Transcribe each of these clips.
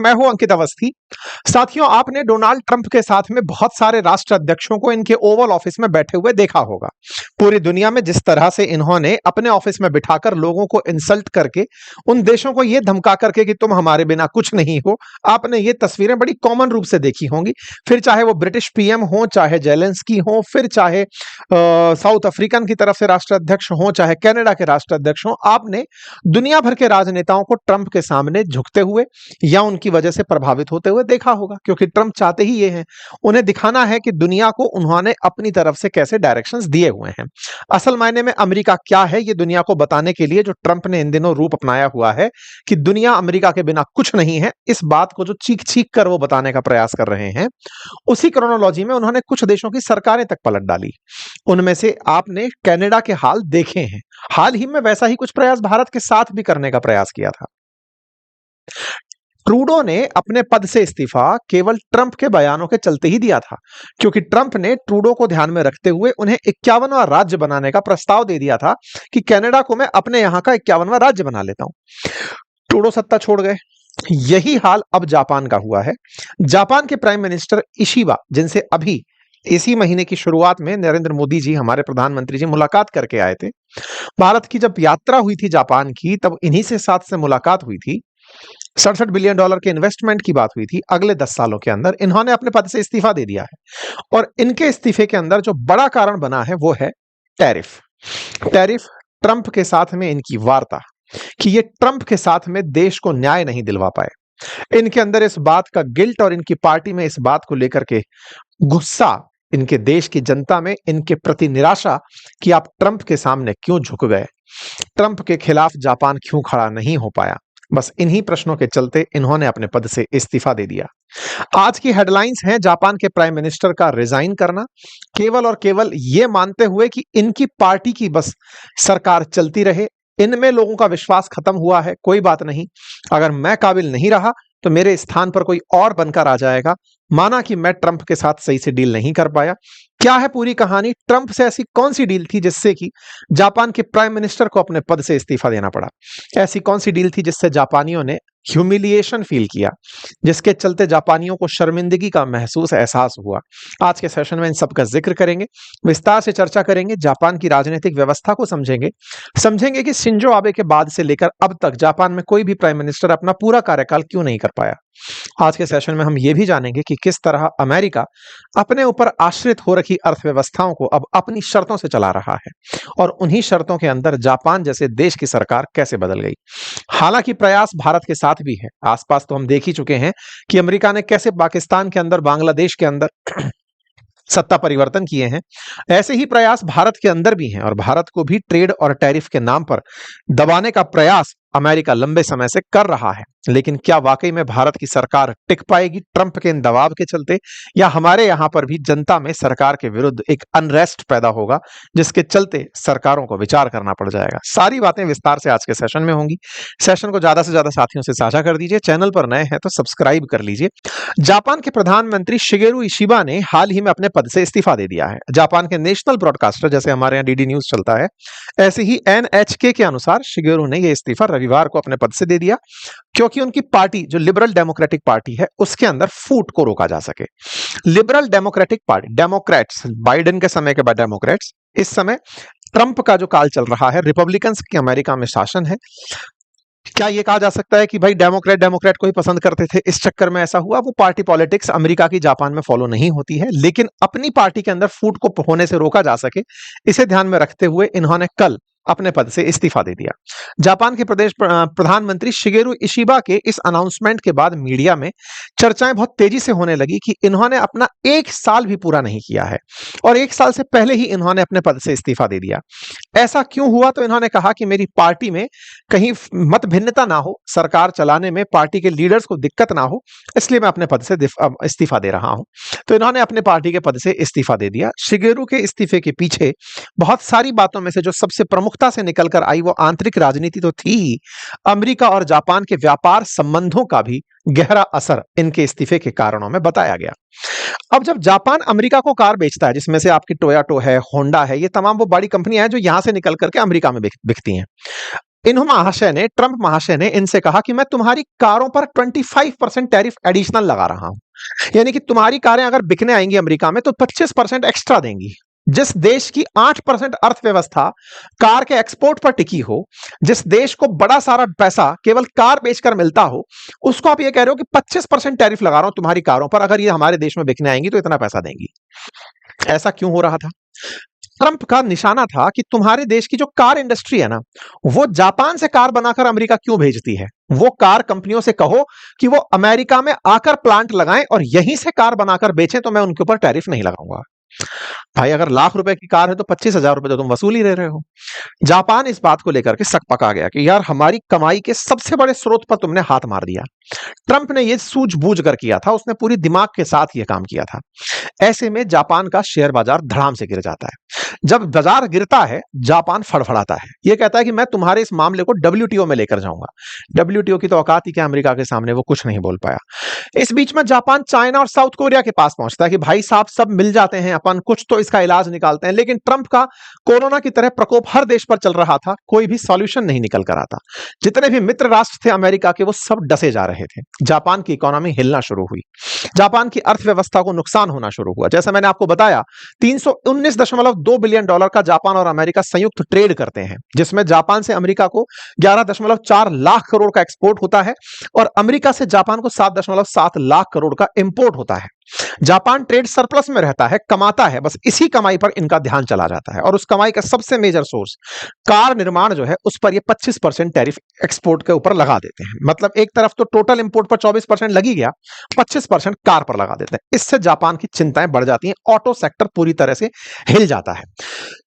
मैं हूं अंकित अवस्थी। साथियों, आपने डोनाल्ड ट्रंप के साथ में बहुत सारे राष्ट्र अध्यक्षों को इनके ओवल ऑफिस में बैठे हुए देखा होगा। पूरी दुनिया में जिस तरह से इन्होंने अपने ऑफिस में बिठाकर लोगों को इंसल्ट करके, उन देशों को यह धमका करके कि तुम हमारे बिना कुछ नहीं हो, आपने ये तस्वीरें बड़ी कॉमन रूप से देखी होंगी। फिर चाहे वो ब्रिटिश पीएम हो, चाहे जेलेंस्की हो, फिर चाहे साउथ अफ्रीकन की तरफ से राष्ट्राध्यक्ष हो, चाहे कनाडा के राष्ट्राध्यक्ष हो, आपने दुनिया भर के राजनेताओं को ट्रंप के सामने झुकते हुए या उनकी वजह से प्रभावित होते हुए देखा होगा, क्योंकि ट्रंप चाहते ही ये हैं। उन्हें दिखाना है कि दुनिया को उन्होंने अपनी तरफ से कैसे डायरेक्शंस दिए हुए हैं। असल मायने में अमेरिका क्या है, ये दुनिया को बताने के लिए जो ट्रंप ने इन दिनों रूप अपनाया हुआ है कि दुनिया अमेरिका के बिना कुछ नहीं है, इस बात को जो चीख चीख कर वो बताने का प्रयास कर रहे हैं, उसी क्रोनोलॉजी में उन्होंने कुछ देशों की सरकारें तक पलट डाली। उनमें से आपने कनाडा के हाल देखे हैं। हाल ही में वैसा ही कुछ प्रयास भारत के साथ भी करने का प्रयास किया था। ट्रूडो ने अपने पद से इस्तीफा केवल ट्रंप के बयानों के चलते ही दिया था, क्योंकि ट्रंप ने ट्रूडो को ध्यान में रखते हुए उन्हें 51वां राज्य बनाने का प्रस्ताव दे दिया था कि कनाडा को मैं अपने यहां का 51वां राज्य बना लेता हूं। ट्रूडो सत्ता छोड़ गए। यही हाल अब जापान का हुआ है। जापान के प्राइम मिनिस्टर इशिबा, जिनसे अभी इसी महीने की शुरुआत में नरेंद्र मोदी जी, हमारे प्रधानमंत्री जी, मुलाकात करके आए थे। भारत की जब यात्रा हुई थी जापान की, तब इन्हीं से साथ से मुलाकात हुई थी। $67 बिलियन के इन्वेस्टमेंट की बात हुई थी। अगले 10 सालों के अंदर इन्होंने अपने पद से इस्तीफा दे दिया है, और इनके इस्तीफे के अंदर जो बड़ा कारण बना है वो है टैरिफ। टैरिफ, ट्रंप के साथ में इनकी वार्ता कि ये ट्रंप के साथ में देश को न्याय नहीं दिलवा पाए। इनके अंदर इस बात का गिल्ट और इनकी पार्टी में इस बात को लेकर के गुस्सा, इनके देश की जनता में इनके प्रति निराशा कि आप ट्रंप के सामने क्यों झुक गए, ट्रंप के खिलाफ जापान क्यों खड़ा नहीं हो पाया। बस इन्हीं प्रश्नों के चलते इन्होंने अपने पद से इस्तीफा दे दिया। आज की हेडलाइंस है जापान के प्राइम मिनिस्टर का रिजाइन करना, केवल और केवल यह मानते हुए कि इनकी पार्टी की बस सरकार चलती रहे। इनमें लोगों का विश्वास खत्म हुआ है, कोई बात नहीं, अगर मैं काबिल नहीं रहा तो मेरे स्थान पर कोई और बनकर आ जाएगा। माना कि मैं ट्रंप के साथ सही से डील नहीं कर पाया। क्या है पूरी कहानी? ट्रंप से ऐसी कौन सी डील थी जिससे कि जापान के प्राइम मिनिस्टर को अपने पद से इस्तीफा देना पड़ा? ऐसी कौन सी डील थी जिससे जापानियों ने ह्यूमिलिएशन फील किया, जिसके चलते जापानियों को शर्मिंदगी का एहसास हुआ? आज के सेशन में इन सब का जिक्र करेंगे, विस्तार से चर्चा करेंगे, जापान की राजनीतिक व्यवस्था को समझेंगे कि शिंजो आबे के बाद से लेकर अब तक जापान में कोई भी प्राइम मिनिस्टर अपना पूरा कार्यकाल क्यों नहीं कर पाया। आज के सेशन में हम ये भी जानेंगे कि किस तरह अमेरिका अपने ऊपर आश्रित हो रखी अर्थव्यवस्थाओं को अब अपनी शर्तों से चला रहा है, और उन्हीं शर्तों के अंदर जापान जैसे देश की सरकार कैसे बदल गई। हालांकि प्रयास भारत के साथ भी है। आसपास तो हम देख ही चुके हैं कि अमेरिका ने कैसे पाकिस्तान के अंदर, बांग्लादेश के अंदर सत्ता परिवर्तन किए हैं। ऐसे ही प्रयास भारत के अंदर भी हैं, और भारत को भी ट्रेड और टैरिफ के नाम पर दबाने का प्रयास अमेरिका लंबे समय से कर रहा है। लेकिन क्या वाकई में भारत की सरकार टिक पाएगी ट्रंप के इन दबाव के चलते, या हमारे यहां पर भी जनता में सरकार के विरुद्ध एक अनरेस्ट पैदा होगा जिसके चलते सरकारों को विचार करना पड़ जाएगा? सारी बातें विस्तार से आज के सेशन में होंगी। सेशन को ज्यादा से ज्यादा साथियों से साझा कर दीजिए। चैनल पर नए हैं तो सब्सक्राइब कर लीजिए। जापान के प्रधानमंत्री शिगेरू इशिबा ने हाल ही में अपने पद से इस्तीफा दे दिया है। जापान के नेशनल ब्रॉडकास्टर, जैसे हमारे यहाँ डीडी न्यूज चलता है, ऐसे ही एनएचके के अनुसार शिगेरू ने यह इस्तीफा रविवार को अपने पद से दे दिया, क्योंकि उनकी पार्टी जो लिबरल डेमोक्रेटिक पार्टी है उसके अंदर फूट को रोका जा सके। Liberal democratic party, Democrats, Biden के समय के बाद डेमोक्रेट्स, इस समय ट्रंप का जो काल चल रहा है, रिपब्लिकन्स की अमेरिका में शासन है। क्या यह कहा जा सकता है कि भाई डेमोक्रेट को ही पसंद करते थे, इस चक्कर में ऐसा हुआ? वो पार्टी पॉलिटिक्स अमेरिका की जापान में फॉलो नहीं होती है, लेकिन अपनी पार्टी के अंदर फूट को होने से रोका जा सके, इसे ध्यान में रखते हुए इन्होंने कल अपने पद से इस्तीफा दे दिया। जापान के प्रधानमंत्री शिगेरू इशिबा के इस अनाउंसमेंट के बाद मीडिया में चर्चाएं बहुत तेजी से होने लगी कि इन्होंने अपना 1 साल भी पूरा नहीं किया है, और 1 साल से पहले ही इन्होंने अपने पद से इस्तीफा दे दिया। ऐसा क्यों हुआ? तो इन्होंने कहा कि मेरी पार्टी में कहीं मत भिन्नता ना हो, सरकार चलाने में पार्टी के लीडर्स को दिक्कत ना हो, इसलिए मैं अपने पद से इस्तीफा दे रहा हूं। तो इन्होंने अपने पार्टी के पद से इस्तीफा दे दिया। शिगेरू के इस्तीफे के पीछे बहुत सारी बातों में से जो सबसे प्रमुखता से निकलकर आई वो आंतरिक राजनीति तो थी ही, अमेरिका और जापान के व्यापार संबंधों का भी गहरा असर इनके इस्तीफे के कारणों में बताया गया। अब जब जापान अमेरिका को कार बेचता है, जिसमें से आपकी टोयोटा है, होंडा है, ये तमाम वो बड़ी कंपनियां हैं जो यहां से निकल करके अमेरिका में बिकती हैं। इन महाशय ने, ट्रंप महाशय ने इनसे कहा कि मैं तुम्हारी कारों पर 25% टैरिफ एडिशनल लगा रहा हूं, यानी कि तुम्हारी कारें अगर बिकने आएंगी अमेरिका में तो 25% एक्स्ट्रा देंगी। जिस देश की 8% अर्थव्यवस्था कार के एक्सपोर्ट पर टिकी हो, जिस देश को बड़ा सारा पैसा केवल कार बेचकर मिलता हो, उसको आप ये कह रहे हो कि 25% टैरिफ लगा रहा हूं तुम्हारी कारों पर, अगर ये हमारे देश में बिकने आएंगी तो इतना पैसा देंगी। ऐसा क्यों हो रहा था? ट्रंप का निशाना था कि तुम्हारे देश की जो कार इंडस्ट्री है ना, वो जापान से कार बनाकर अमेरिका क्यों भेजती है? वो कार कंपनियों से कहो कि वो अमेरिका में आकर प्लांट लगाएं और यहीं से कार बनाकर बेचें, तो मैं उनके ऊपर टैरिफ नहीं लगाऊंगा। भाई अगर लाख रुपए की कार है तो 25,000 रुपए तो तुम वसूल ही रहे हो। जापान इस बात को लेकर के सक पका गया कि यार हमारी कमाई के सबसे बड़े स्रोत पर तुमने हाथ मार दिया। ट्रंप ने यह सूझबूझ कर किया था, उसने पूरी दिमाग के साथ यह काम किया था। ऐसे में जापान का शेयर बाजार धड़ाम से गिर जाता है। जब बाजार गिरता है, जापान फड़फड़ाता है, यह कहता है कि मैं तुम्हारे इस मामले को डब्ल्यूटीओ में लेकर जाऊंगा। डब्ल्यूटीओ की तो औकात ही क्या अमेरिका के सामने, वो कुछ नहीं बोल पाया। इस बीच में जापान चाइना और साउथ कोरिया के पास पहुंचता है कि भाई साहब सब मिल जाते हैं, अपन कुछ तो इसका इलाज निकालते हैं। लेकिन ट्रंप का कोरोना की तरह प्रकोप हर देश पर चल रहा था, कोई भी सॉल्यूशन नहीं निकल कर आता। जितने भी मित्र राष्ट्र थे अमेरिका के, वो सब डसे जा रहे थे। जापान की इकोनॉमी हिलना शुरू हुई, जापान की अर्थव्यवस्था को नुकसान होना शुरू हुआ। जैसा मैंने आपको बताया, 319.2 बिलियन डॉलर का जापान और अमेरिका संयुक्त ट्रेड करते हैं, जिसमें जापान से अमेरिका को 11.4 लाख करोड़ का एक्सपोर्ट होता है और अमेरिका से जापान को 7.7 लाख करोड़ का इंपोर्ट होता है। जापान ट्रेड सरप्लस में रहता है, कमाता है, बस इसी कमाई पर इनका ध्यान चला जाता है। और उस कमाई का सबसे मेजर सोर्स कार निर्माण जो है, उस पर ये 25% टैरिफ एक्सपोर्ट के ऊपर लगा देते हैं। मतलब एक तरफ तो टोटल इंपोर्ट पर 24% लगी गया, 25% कार पर लगा देते हैं। इससे जापान की चिंताएं बढ़ जाती हैं, ऑटो सेक्टर पूरी तरह से हिल जाता है।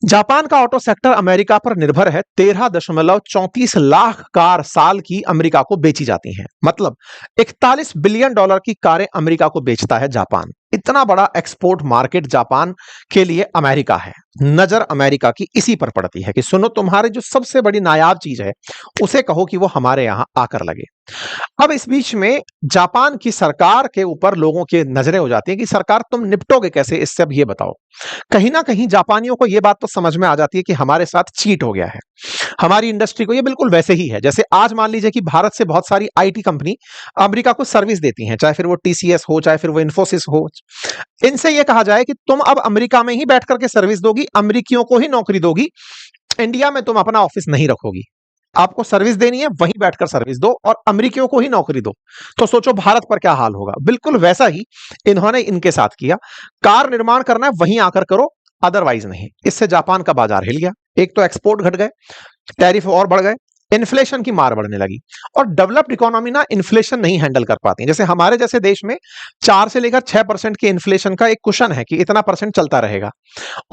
जापान का ऑटो सेक्टर अमेरिका पर निर्भर है। 13.34 लाख कार साल की अमेरिका को बेची जाती हैं। मतलब 41 बिलियन डॉलर की कारें अमेरिका को बेचता है जापान। इतना बड़ा एक्सपोर्ट मार्केट जापान के लिए अमेरिका है। नजर अमेरिका की इसी पर पड़ती है कि सुनो, तुम्हारी जो सबसे बड़ी नायाब चीज है उसे कहो कि वो हमारे यहां आकर लगे। अब इस बीच में जापान की सरकार के ऊपर लोगों की नजरें हो जाती हैं कि सरकार तुम निपटोगे कैसे इससे, अब ये बताओ। कहीं ना कहीं जापानियों को यह बात तो समझ में आ जाती है कि हमारे साथ चीट हो गया है। हमारी इंडस्ट्री को, ये बिल्कुल वैसे ही है जैसे आज मान लीजिए कि भारत से बहुत सारी आईटी कंपनी अमेरिका को सर्विस देती हैं, चाहे फिर वो टीसीएस हो, चाहे फिर वो इन्फोसिस हो। इनसे यह कहा जाए कि तुम अब अमेरिका में ही बैठ करके सर्विस दोगी, अमेरिकियों को ही नौकरी दोगी, इंडिया में तुम अपना ऑफिस नहीं रखोगी। आपको सर्विस देनी है, वहीं बैठकर सर्विस दो और अमेरिकियों को ही नौकरी दो। तो सोचो भारत पर क्या हाल होगा। बिल्कुल वैसा ही इन्होंने इनके साथ किया। कार निर्माण करना है, वहीं आकर करो, अदरवाइज नहीं। इससे जापान का बाजार हिल गया। एक तो एक्सपोर्ट घट गए, टैरिफ और बढ़ गए, इन्फ्लेशन की मार बढ़ने लगी। और डेवलप्ड इकोनॉमी ना इन्फ्लेशन नहीं हैंडल कर पाती। जैसे हमारे जैसे देश में 4 से लेकर 6% की इन्फ्लेशन का एक कुशन है कि इतना परसेंट चलता रहेगा।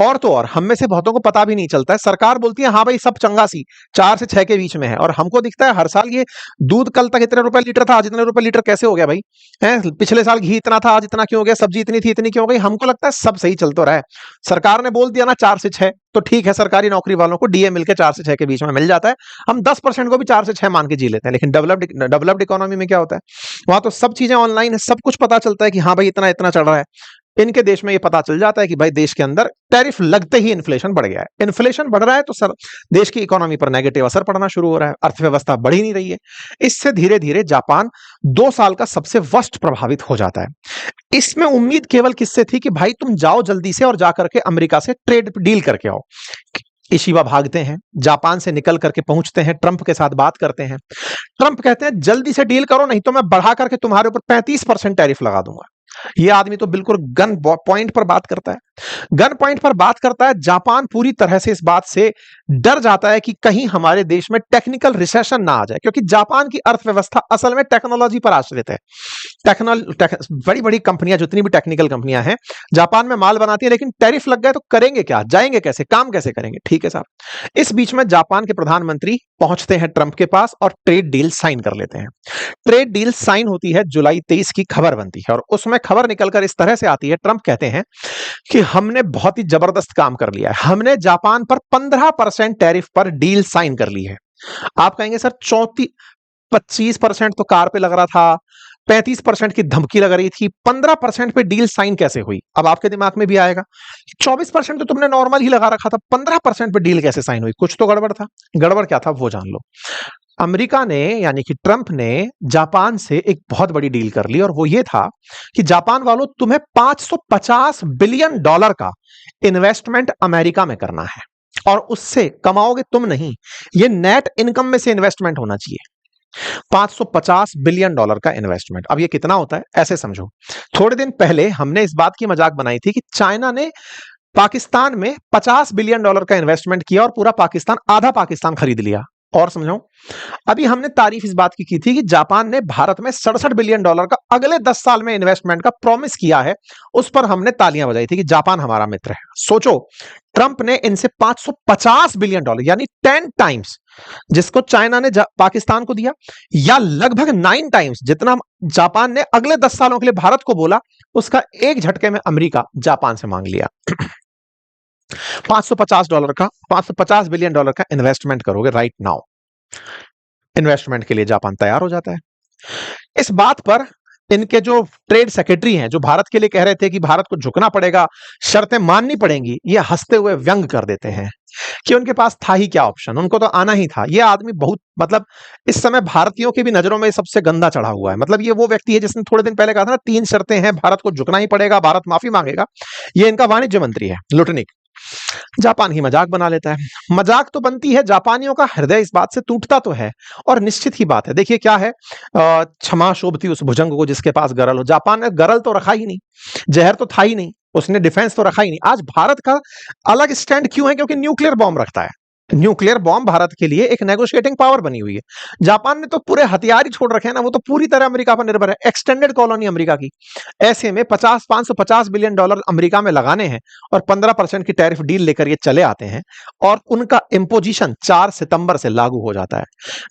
और तो और हम में से बहुतों को पता भी नहीं चलता है। सरकार बोलती है हाँ भाई सब चंगा सी 4 से 6 के बीच में है, और हमको दिखता है हर साल ये दूध कल तक इतने रुपए लीटर था, आज इतने रुपए लीटर कैसे हो गया भाई है? पिछले साल घी इतना था, आज इतना क्यों हो गया? सब्जी इतनी थी, इतनी क्यों हो गई? हमको लगता है सब सही चल तो रहा है। सरकार ने बोल दिया ना 4 से 6, तो ठीक है, सरकारी नौकरी वालों को डीए मिलकर 4 से 6 के बीच में मिल जाता है। हम 10% को भी 4 से 6 मान के जी लेते हैं। लेकिन डेवलप्ड इकोनॉमी में क्या होता है? वहां तो सब चीजें ऑनलाइन है, सब कुछ पता चलता है कि हाँ भाई इतना इतना चल रहा है। इनके देश में ये पता चल जाता है कि भाई देश के अंदर टैरिफ लगते ही इन्फ्लेशन बढ़ गया है। इन्फ्लेशन बढ़ रहा है तो सर देश की इकोनॉमी पर नेगेटिव असर पड़ना शुरू हो रहा है, अर्थव्यवस्था बढ़ ही नहीं रही है। इससे धीरे धीरे जापान 2 साल का सबसे वर्स्ट प्रभावित हो जाता है। इसमें उम्मीद केवल किससे थी कि भाई तुम जाओ जल्दी से और जाकर के अमेरिका से ट्रेड डील करके आओ। इशिबा भागते हैं, जापान से निकल करके पहुंचते हैं, ट्रंप के साथ बात करते हैं। ट्रंप कहते हैं जल्दी से डील करो, नहीं तो मैं बढ़ा करके तुम्हारे ऊपर 35% टैरिफ लगा दूंगा। ये आदमी तो बिल्कुल गन पॉइंट पर बात करता है, गन पॉइंट पर बात करता है। जापान पूरी तरह से इस बात से डर जाता है कि कहीं हमारे देश में टेक्निकल रिसेशन ना आ जाए, क्योंकि जापान की अर्थव्यवस्था असल में टेक्नोलॉजी पर आश्रित है। बड़ी बड़ी कंपनियां, जितनी भी टेक्निकल कंपनियां हैं जापान में माल बनाती है, लेकिन टैरिफ लग गए तो करेंगे क्या, जाएंगे कैसे, काम कैसे करेंगे? ठीक है साहब। इस बीच में जापान के प्रधानमंत्री पहुंचते हैं ट्रंप के पास और ट्रेड डील साइन कर लेते हैं। ट्रेड डील साइन होती है, जुलाई 23 की खबर बनती है और उसमें खबर निकलकर इस तरह से आती है, ट्रंप कहते हैं कि हमने बहुत ही जबरदस्त काम कर लिया है, हमने जापान पर 15% टैरिफ पर डील साइन कर ली है। आप कहेंगे सर 25% तो कार पे लग रहा था, 35% की धमकी लग रही थी, 15% पे डील साइन कैसे हुई? अब आपके दिमाग में भी आएगा 24% तो तुमने नॉर्मल ही लगा रखा था, 15% पे डील कैसे साइन हुई? कुछ तो गड़बड़ था। गड़बड़ क्या था वो जान लो। अमेरिका ने यानी कि ट्रंप ने जापान से एक बहुत बड़ी डील कर ली और वो ये था कि जापान वालों तुम्हें $550 बिलियन का इन्वेस्टमेंट अमेरिका में करना है और उससे कमाओगे तुम नहीं, ये नेट इनकम में से इन्वेस्टमेंट होना चाहिए। $550 बिलियन का इन्वेस्टमेंट। अब ये कितना होता है ऐसे समझो, थोड़े दिन पहले हमने इस बात की मजाक बनाई थी कि चाइना ने पाकिस्तान में $50 बिलियन का इन्वेस्टमेंट किया और पूरा पाकिस्तान, आधा पाकिस्तान खरीद लिया। और समझाऊं, अभी हमने तारीफ इस बात की थी कि जापान ने भारत में $67 बिलियन का अगले 10 साल में इन्वेस्टमेंट का प्रॉमिस किया है। उस पर हमने तालियां बजाई थी कि जापान हमारा मित्र है। सोचो, ट्रंप ने इनसे $550 बिलियन यानी 10 टाइम्स जिसको चाइना ने पाकिस्तान को दिया, या लगभग 9 टाइम्स जितना जापान ने अगले 10 सालों के लिए भारत को बोला, उसका एक झटके में अमेरिका जापान से मांग लिया। $550 बिलियन का इन्वेस्टमेंट करोगे राइट नाउ। इन्वेस्टमेंट के लिए जापान तैयार हो जाता है। इस बात पर इनके जो ट्रेड सेक्रेटरी हैं, जो भारत के लिए कह रहे थे कि भारत को झुकना पड़ेगा, शर्तें माननी पड़ेंगी, ये हंसते हुए व्यंग कर देते हैं कि उनके पास था ही क्या ऑप्शन, उनको तो आना ही था। ये आदमी बहुत, मतलब इस समय भारतीयों की भी नजरों में सबसे गंदा चढ़ा हुआ है। मतलब ये वो व्यक्ति है जिसने थोड़े दिन पहले कहा था ना, 3 शर्तें हैं, भारत को झुकना ही पड़ेगा, भारत माफी मांगेगा। ये इनका वाणिज्य मंत्री है लुटनिक। जापान ही मजाक बना लेता है। मजाक तो बनती है, जापानियों का हृदय इस बात से टूटता तो है और निश्चित ही बात है। देखिए क्या है, क्षमा शोभती उस भुजंग को जिसके पास गरल हो। जापान ने गरल तो रखा ही नहीं, जहर तो था ही नहीं, उसने डिफेंस तो रखा ही नहीं। आज भारत का अलग स्टैंड क्यों है? क्योंकि न्यूक्लियर बॉम्ब रखता है। न्यूक्लियर बॉम्ब भारत के लिए एक नेगोशिएटिंग पावर बनी हुई है। जापान ने तो पूरे हथियार ही छोड़ रखे हैं ना, वो तो पूरी तरह अमेरिका पर निर्भर है, एक्सटेंडेड कॉलोनी अमेरिका की। ऐसे में $550 बिलियन अमेरिका में लगाने हैं और 15% की टैरिफ डील लेकर ये चले आते हैं और उनका इंपोजिशन 4 सितंबर से लागू हो जाता है।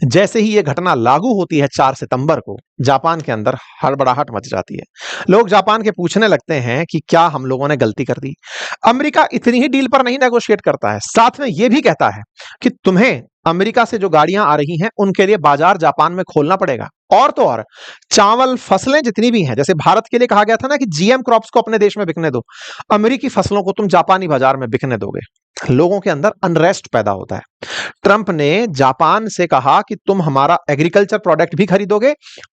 जैसे ही ये घटना लागू होती है 4 सितंबर को, जापान के अंदर हड़बड़ाहट मच जाती है। लोग जापान के पूछने लगते हैं कि क्या हम लोगों ने गलती कर दी? अमेरिका इतनी ही डील पर नहीं नेगोशिएट करता है, साथ में यह भी कहता है कि तुम्हें अमेरिका से जो गाड़ियां आ रही हैं उनके लिए बाजार जापान में खोलना पड़ेगा। और तो और चावल फसलें जितनी भी हैं, जैसे भारत के लिए कहा गया था ना कि जीएम क्रॉप्स को अपने देश में बिकने दो, अमेरिकी फसलों को तुम जापानी बाजार में बिकने दोगे। लोगों के अंदर अनरेस्ट पैदा होता है। ट्रंप ने जापान से कहा कि तुम हमारा एग्रीकल्चर प्रोडक्ट भी खरीदोगे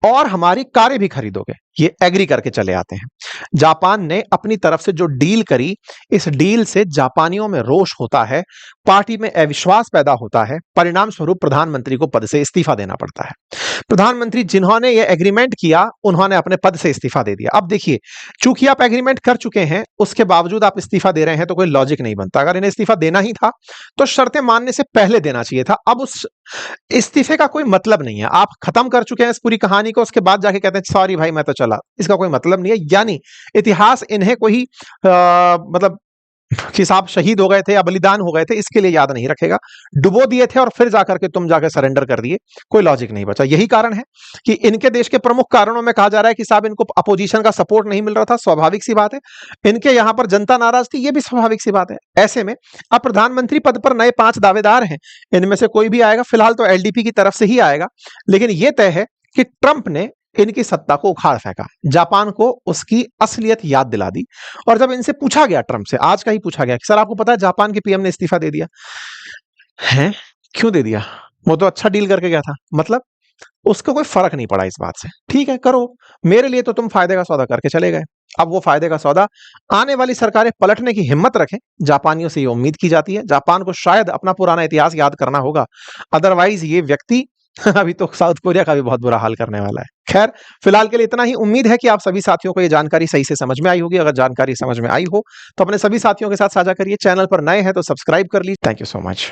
और हमारी कारें भी खरीदोगे। ये एग्री करके चले आते हैं। जापान ने अपनी तरफ से जो डील करी, इस डील से जापानियों में रोष होता है, पार्टी में अविश्वास पैदा होता है। परिणाम स्वरूप प्रधानमंत्री को पद से इस्तीफा देना पड़ता है। प्रधानमंत्री जिन्होंने यह एग्रीमेंट किया, उन्होंने अपने पद से इस्तीफा दे दिया। अब देखिए, चूंकि आप एग्रीमेंट कर चुके हैं, उसके बावजूद आप इस्तीफा दे रहे हैं, तो कोई लॉजिक नहीं बनता। अगर इन्हें इस्तीफा देना ही था तो शर्तें मानने से पहले देना चाहिए था। अब उस इस्तीफे का कोई मतलब नहीं है। आप खत्म कर चुके हैं इस पूरी कहानी को, उसके बाद जाके कहते हैं सॉरी भाई मैं तो चला, इसका कोई मतलब नहीं है। यानी इतिहास इन्हें कोई मतलब कि साहब शहीद हो गए थे या बलिदान हो गए थे, इसके लिए याद नहीं रखेगा। डुबो दिए थे और फिर जाकर के तुम जाकर सरेंडर कर दिए, कोई लॉजिक नहीं बचा। यही कारण है कि इनके देश के प्रमुख कारणों में कहा जा रहा है कि साहब इनको अपोजिशन का सपोर्ट नहीं मिल रहा था, स्वाभाविक सी बात है। इनके यहां पर जनता नाराज थी, ये भी स्वाभाविक सी बात है। ऐसे में अब प्रधानमंत्री पद पर नए 5 दावेदार हैं, इनमें से कोई भी आएगा, फिलहाल तो एलडीपी की तरफ से ही आएगा। लेकिन यह तय है कि ट्रंप ने इनकी सत्ता को उखाड़ फेंका, जापान को उसकी असलियत याद दिला दी। और जब इनसे पूछा गया, ट्रंप से आज का ही पूछा गया कि सर आपको पता है जापान के पीएम ने इस्तीफा दे दिया है, क्यों दे दिया? वो तो अच्छा डील करके गया था। मतलब उसको कोई फर्क नहीं पड़ा इस बात से। ठीक है करो, मेरे लिए तो तुम फायदे का सौदा करके चले गए। अब वो फायदे का सौदा आने वाली सरकारें पलटने की हिम्मत रखें, जापानियों से ये उम्मीद की जाती है। जापान को शायद अपना पुराना इतिहास याद करना होगा, अदरवाइज ये व्यक्ति अभी तो साउथ कोरिया का भी बहुत बुरा हाल करने वाला है। खैर, फिलहाल के लिए इतना ही। उम्मीद है कि आप सभी साथियों को ये जानकारी सही से समझ में आई होगी। अगर जानकारी समझ में आई हो तो अपने सभी साथियों के साथ साझा करिए। चैनल पर नए हैं तो सब्सक्राइब कर लीजिए। Thank you so much.